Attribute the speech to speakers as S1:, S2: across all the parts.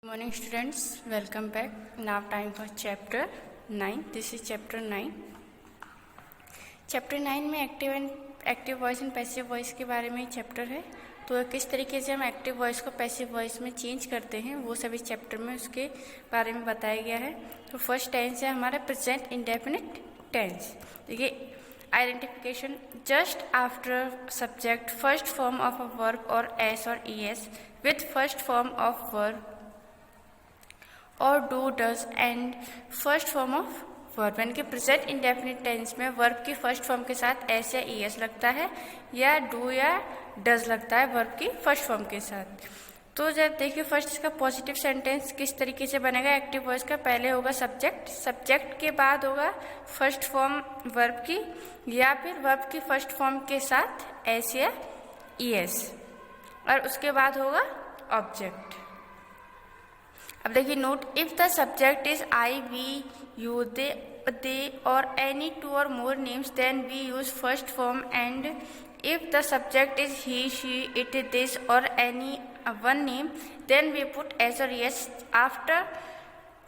S1: Good morning students, welcome back. Now time for chapter 9. This is chapter 9. Chapter 9 में active voice and passive voice के बारे में chapter है। तो किस तरीके से हम एक्टिव वॉइस को पैसिव वॉइस में चेंज करते हैं वो सभी चैप्टर में उसके बारे में बताया गया है। तो फर्स्ट टेंस है हमारा प्रेजेंट इंडेफिनिट टेंस। देखिए identification, just after subject first form of a verb or s or e s with first form of verb or do does and first form of verb. यानी कि present indefinite tense में verb की first form के साथ S या E S लगता है या डू या डज लगता है वर्ब की फर्स्ट फॉर्म के साथ। तो जब देखिए फर्स्ट इसका पॉजिटिव सेंटेंस किस तरीके से बनेगा। एक्टिव वॉइस का पहले होगा सब्जेक्ट, सब्जेक्ट के बाद होगा फर्स्ट फॉर्म वर्ब की या फिर वर्ब की फर्स्ट फॉर्म के साथ एस या ई एस और उसके बाद होगा ऑब्जेक्ट। अब देखिए note, if the subject is I, we, you, they or any two or more names then we use first form and if the subject is he, she, it, this or any one name then we put s or es after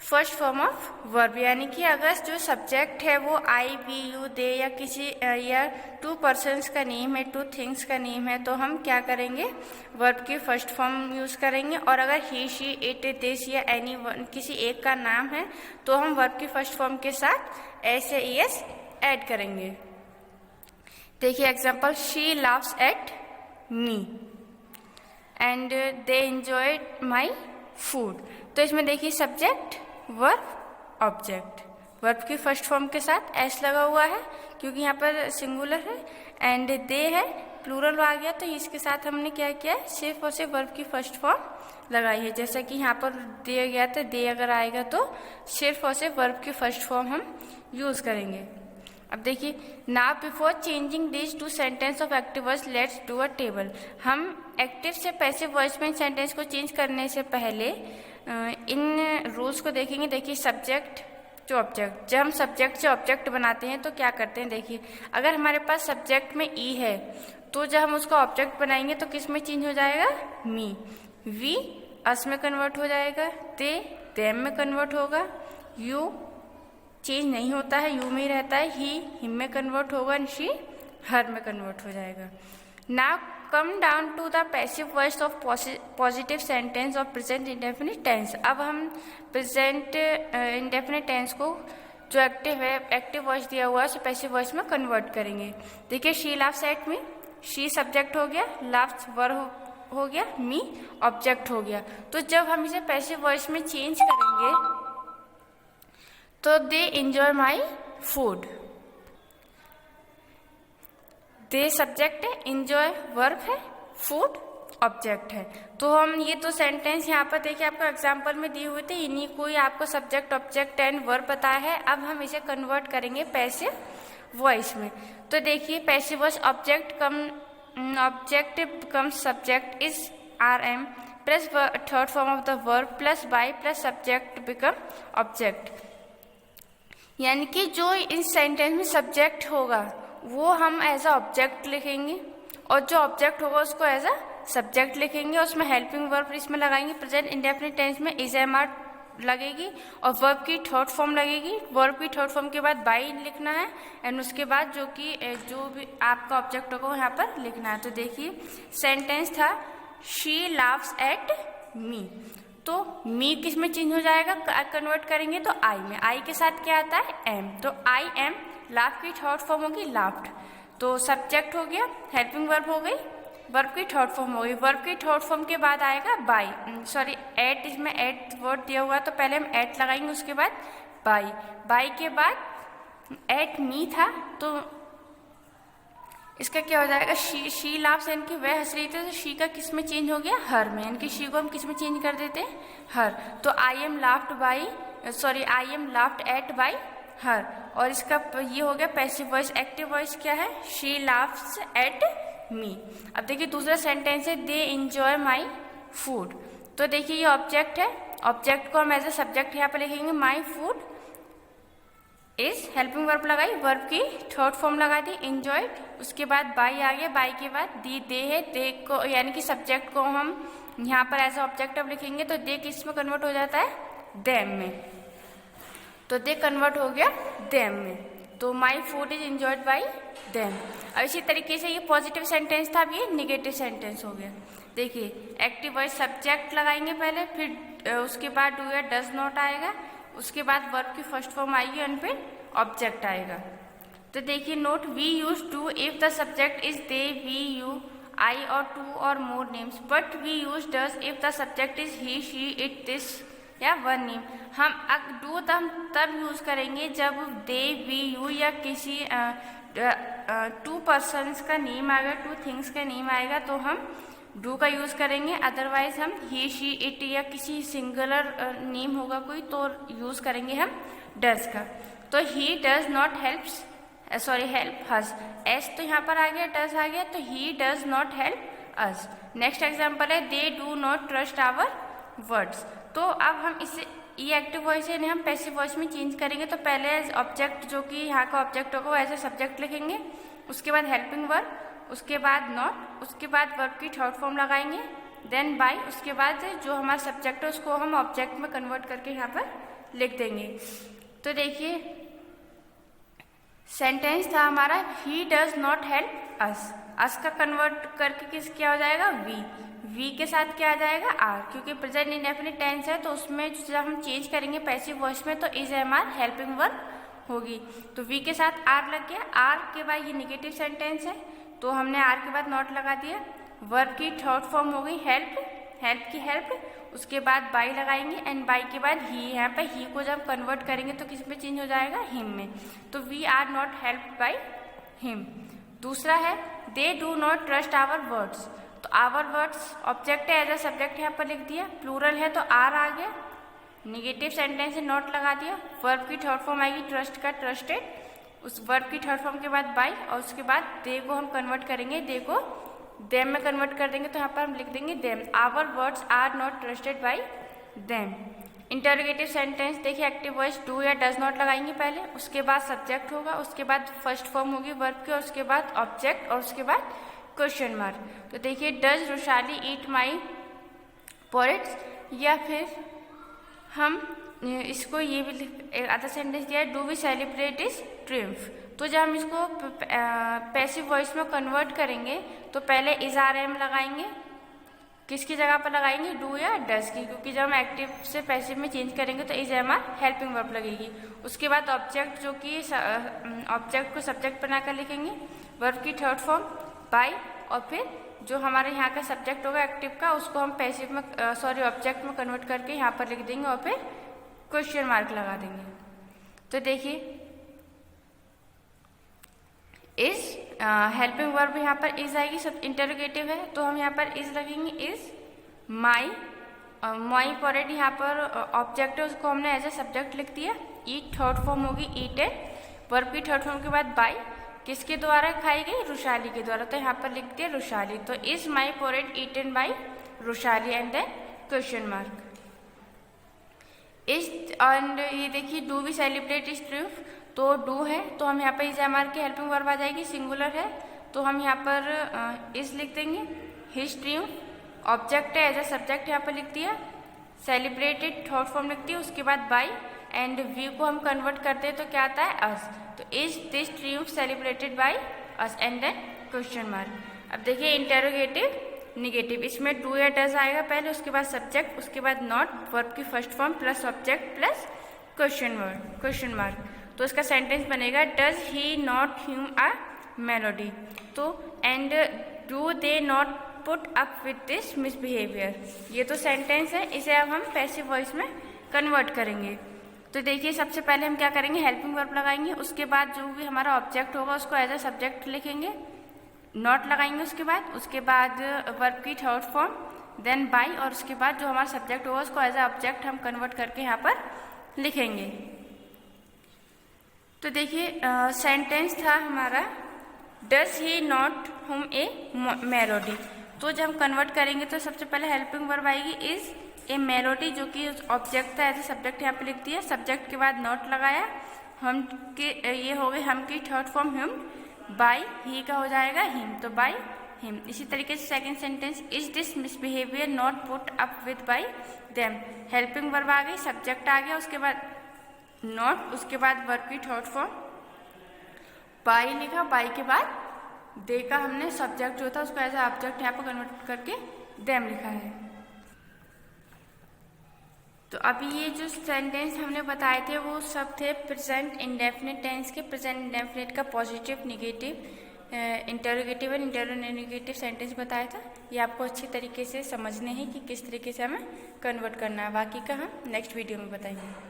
S1: first form of verb. यानी कि अगर जो subject है वो आई, we, you, दे या किसी या to persons का नेम है, टू थिंग्स का नेम है तो हम क्या करेंगे वर्ब की फर्स्ट फॉर्म यूज करेंगे। और अगर ही, शी, इट, दिस या एनी वन किसी एक का नाम है तो हम वर्ब की फर्स्ट फॉर्म के साथ एस या ई एस ऐड करेंगे। देखिए example, she laughs at me and they enjoyed my food. तो इसमें देखिए सब्जेक्ट वर्ब ऑब्जेक्ट, वर्ब की फर्स्ट फॉर्म के साथ एस लगा हुआ है क्योंकि यहाँ पर सिंगुलर है एंड दे है प्लूरल आ गया तो इसके साथ हमने क्या किया है सिर्फ और सिर्फ वर्ब की फर्स्ट फॉर्म लगाई है। जैसा कि यहाँ पर दिया गया था दे अगर आएगा तो सिर्फ और सिर्फ वर्ब की फर्स्ट फॉर्म हम यूज करेंगे। अब देखिए, now before changing this to sentence of active voice let's do a table. हम एक्टिव से पैसिव वॉइस में सेंटेंस को चेंज करने से पहले इन रूल्स को देखेंगे। देखिए सब्जेक्ट टू ऑब्जेक्ट, जब हम सब्जेक्ट से ऑब्जेक्ट बनाते हैं तो क्या करते हैं। देखिए अगर हमारे पास सब्जेक्ट में ई है तो जब हम उसका ऑब्जेक्ट बनाएंगे तो किस में चेंज हो जाएगा, मी, वी अस में कन्वर्ट हो जाएगा, दे देम में कन्वर्ट होगा, यू चेंज नहीं होता है, यू में ही रहता है, ही हिम में कन्वर्ट होगा, शी हर में कन्वर्ट हो जाएगा। Now come down to the passive voice of positive sentence of present indefinite tense. अब हम प्रेजेंट इंडेफिनिट टेंस को जो एक्टिव है, एक्टिव वॉइस दिया हुआ है उसे पैसिव वॉइस में कन्वर्ट करेंगे। देखिए she laughs at me, she subject हो गया, लाव्स वर्ब हो गया, मी ऑब्जेक्ट हो गया। तो जब हम इसे पैसिव वॉइस में चेंज करेंगे तो they enjoy my food, they subject है, एंजॉय वर्ब है, फूड ऑब्जेक्ट है। तो हम ये तो सेंटेंस यहाँ पर देखिए आपको एग्जाम्पल में दिए हुए थे, इन्हीं को ही आपको सब्जेक्ट ऑब्जेक्ट एंड वर्ब बताया है। अब हम इसे कन्वर्ट करेंगे पैसिव वॉइस में। तो देखिए passive voice, object becomes subject is are am plus third form of the verb plus by plus subject become object. यानी कि जो इस सेंटेंस में सब्जेक्ट होगा वो हम एज अ ऑब्जेक्ट लिखेंगे और जो ऑब्जेक्ट होगा उसको एज अ सब्जेक्ट लिखेंगे। उसमें हेल्पिंग वर्ब इसमें लगाएंगे। प्रेजेंट इंडेफिनिट टेंस में इज एम आर लगेगी और वर्ब की थर्ड फॉर्म लगेगी। वर्ब की थर्ड फॉर्म के बाद बाई लिखना है एंड उसके बाद जो भी आपका ऑब्जेक्ट होगा वो यहाँ पर लिखना है। तो देखिए सेंटेंस था शी लाव्स एट मी, तो मी किस में चेंज हो जाएगा, कन्वर्ट करेंगे तो आई में। आई के साथ क्या आता है, एम, तो आई एम, लाव की थर्ड फॉर्म होगी लाफ्ड, तो सब्जेक्ट हो गया, हेल्पिंग वर्ब हो गई, वर्ब की थर्ड फॉर्म हो गई। वर्ब की थर्ड फॉर्म के बाद आएगा बाई, सॉरी एट, इसमें एट वर्ड दिया हुआ तो पहले हम एट लगाएंगे उसके बाद बाई, बाई के बाद एट मी था तो इसका क्या हो जाएगा, शी लाव्स, यानी कि वह हंस रही थी तो शी का किस में चेंज हो गया, हर में, यानी कि शी को हम किस में चेंज कर देते हैं, हर। तो I am laughed by, sorry I am laughed eight by her. और इसका ये हो गया पैसिव वॉइस। एक्टिव वॉइस क्या है, शी लाव्स एट मी। अब देखिए दूसरा सेंटेंस है दे एंजॉय माई फूड। तो देखिए ये ऑब्जेक्ट है, ऑब्जेक्ट को हम एज ए सब्जेक्ट यहाँ पर लिखेंगे, my food is helping verb लगाई, वर्ब की थर्ड फॉर्म लगा दी एंजॉयड, उसके बाद बाई आ गया, बाई के बाद दी दे है, दे को यानी कि सब्जेक्ट को हम यहाँ पर एज ऑब्जेक्ट अब लिखेंगे तो दे किस में कन्वर्ट हो जाता है, देम में, तो दे कन्वर्ट हो गया देम में, तो my food is enjoyed by them. अब इसी तरीके से ये पॉजिटिव सेंटेंस था, अब ये निगेटिव सेंटेंस हो गया। देखिए एक्टिव वॉइस सब्जेक्ट लगाएंगे पहले, फिर उसके बाद डू या डज नॉट आएगा, उसके बाद वर्ब की फर्स्ट फॉर्म आएगी और फिर ऑब्जेक्ट आएगा। तो देखिए note, we use do if the subject is they, we, you, I or two or more names, but we use does if the subject is he, she, it, this या one name. हम do तब use करेंगे जब they, we, you या किसी two persons का name आएगा, two things का नेम आएगा तो हम डू का यूज करेंगे, अदरवाइज हम ही, शी, इट या किसी सिंगुलर नेम होगा कोई तो यूज करेंगे हम डज का। तो he does not helps, sorry help us, s तो यहाँ पर आ गया, डज आ गया, तो he does not help us. Next example है they do not trust our words. तो अब हम इसे ये एक्टिव वॉइस है हम पैसिव वॉइस में चेंज करेंगे। तो पहले ऑब्जेक्ट जो कि यहाँ का ऑब्जेक्ट होगा वो एज ए सब्जेक्ट लिखेंगे, उसके बाद हेल्पिंग वर्ब, उसके बाद नॉट, उसके बाद वर्ब की थर्ड फॉर्म लगाएंगे, देन बाय, उसके बाद जो हमारा सब्जेक्ट है उसको हम ऑब्जेक्ट में कन्वर्ट करके यहाँ पर लिख देंगे। तो देखिए सेंटेंस था हमारा ही डज नॉट हेल्प अस का कन्वर्ट करके किस क्या हो जाएगा, वी के साथ क्या आ जाएगा, आर, क्योंकि प्रेजेंट इंडेफिनिट टेंस है तो उसमें जब हम चेंज करेंगे पैसिव वॉइस में तो is am are helping verb होगी। तो वी के साथ आर लग गया, आर के बाद ये निगेटिव सेंटेंस है तो हमने आर के बाद नॉट लगा दिया, वर्ब की थर्ड फॉर्म हो गई हेल्प, हेल्प की हेल्प, उसके बाद बाई लगाएंगे एंड बाई के बाद ही, यहाँ पे ही को जब कन्वर्ट करेंगे तो किस में चेंज हो जाएगा, हिम में, तो we are not help by him. दूसरा है they do not trust our words, तो आवर वर्ड्स ऑब्जेक्ट है एज अ सब्जेक्ट यहाँ पर लिख दिया, प्लूरल है तो आर आ गया, निगेटिव सेंटेंस है नॉट लगा दिया, वर्ब की थर्ड फॉर्म आएगी ट्रस्ट का ट्रस्टेड, उस वर्ब की थर्ड फॉर्म के बाद बाई और उसके बाद दे को हम कन्वर्ट करेंगे, दे को देम में कन्वर्ट कर देंगे तो यहाँ पर हम लिख देंगे them, our words are not trusted by them. Interrogative sentence देखिए एक्टिव वॉइस डू या डज नॉट लगाएंगे पहले, उसके बाद सब्जेक्ट होगा, उसके बाद फर्स्ट फॉर्म होगी वर्ब की और उसके बाद ऑब्जेक्ट और उसके बाद क्वेश्चन मार्क। तो देखिए डज रोशाली ईट माई पोरेट्स, या फिर हम इसको ये भी अदर सेंटेंस दिया है do we celebrate his triumph. तो जब हम इसको पैसिव वॉइस में कन्वर्ट करेंगे तो पहले इज आर एम लगाएंगे, किसकी जगह पर लगाएंगे, डू या डज की, क्योंकि जब हम एक्टिव से पैसिव में चेंज करेंगे तो is am are helping verb लगेगी। उसके बाद ऑब्जेक्ट जो कि ऑब्जेक्ट को सब्जेक्ट बनाकर लिखेंगे, वर्ब की थर्ड फॉर्म बाय और फिर जो हमारे यहाँ का सब्जेक्ट होगा एक्टिव का उसको हम पैसिव में ऑब्जेक्ट में कन्वर्ट करके यहाँ पर लिख देंगे और फिर क्वेश्चन मार्क लगा देंगे। तो देखिए इज हेल्पिंग वर्ब यहाँ पर इज आएगी, सब इंटरोगेटिव है तो हम यहाँ पर इज लगेंगे, इज माई, माई पोरेट यहाँ पर ऑब्जेक्ट है उसको हमने एज ए सब्जेक्ट लिख दिया, ईट थर्ड फॉर्म होगी ईटेड, वर्ब की थर्ड फॉर्म के बाद बाई, किसके द्वारा खाई गई, रुशाली के द्वारा, तो यहाँ पर लिख दिया रुशाली, तो is my parrot eaten by Rushali and then question mark. Is and ये देखिए do we celebrate his triumph, तो डू है तो हम यहाँ पर इज एम आर की हेल्पिंग वर्ब आ जाएगी, सिंगुलर है तो हम यहाँ पर इज लिख देंगे, हिज ट्रिम्फ ऑब्जेक्ट है एज ए सब्जेक्ट यहाँ पर लिख दिया, सेलिब्रेटेड थर्ड फॉर्म लिख दिया, उसके बाद बाई एंड वी को हम कन्वर्ट करते हैं तो क्या आता है अस, तो is this triumph celebrated by us and then question mark. अब देखिए इंटरोगेटिव निगेटिव, इसमें डू या डज आएगा पहले, उसके बाद सब्जेक्ट, उसके बाद नॉट, वर्ब की first form plus object plus question mark, तो इसका सेंटेंस बनेगा does he not hum a melody, तो and do they not put up with this misbehaviour, ये तो सेंटेंस है, इसे अब हम पैसिव वॉइस में कन्वर्ट करेंगे। तो देखिए सबसे पहले हम क्या करेंगे, हेल्पिंग वर्ब लगाएंगे, उसके बाद जो भी हमारा ऑब्जेक्ट होगा उसको एज ए सब्जेक्ट लिखेंगे, नॉट लगाएंगे उसके बाद वर्ब की थर्ड फॉर्म, देन बाई और उसके बाद जो हमारा सब्जेक्ट होगा उसको एज ए ऑब्जेक्ट हम कन्वर्ट करके यहाँ पर लिखेंगे। तो देखिए सेंटेंस था हमारा डज ही नॉट हुम ए मेलोडी, तो जब हम कन्वर्ट करेंगे तो सबसे पहले हेल्पिंग वर्ब आएगी इज ए मेलोडी, जो कि ऑब्जेक्ट था एज ए सब्जेक्ट यहाँ पे लिख दिया, सब्जेक्ट के बाद नॉट लगाया, हम के ये हो गए हम की थर्ड फॉर्म हिम, बाई ही का हो जाएगा हिम, तो बाई हिम। इसी तरीके से second sentence, is this misbehaviour not put up with by them. Helping verb आ गई, सब्जेक्ट आ गया, उसके बाद नॉट, उसके बाद वर्ब की थर्ड फॉर्म बाई लिखा, बाई के बाद दे का हमने सब्जेक्ट जो था उसको एज ऑब्जेक्ट यहाँ पर कन्वर्ट करके देम लिखा है। तो अभी ये जो सेंटेंस हमने बताए थे वो सब थे प्रेजेंट इंडेफिनिट टेंस के। प्रेजेंट इंडेफिनिट का positive, negative, interrogative and interronegative sentence बताया था। ये आपको अच्छी तरीके से समझने हैं कि किस तरीके से हमें कन्वर्ट करना है। बाकी का हम नेक्स्ट वीडियो में बताएंगे।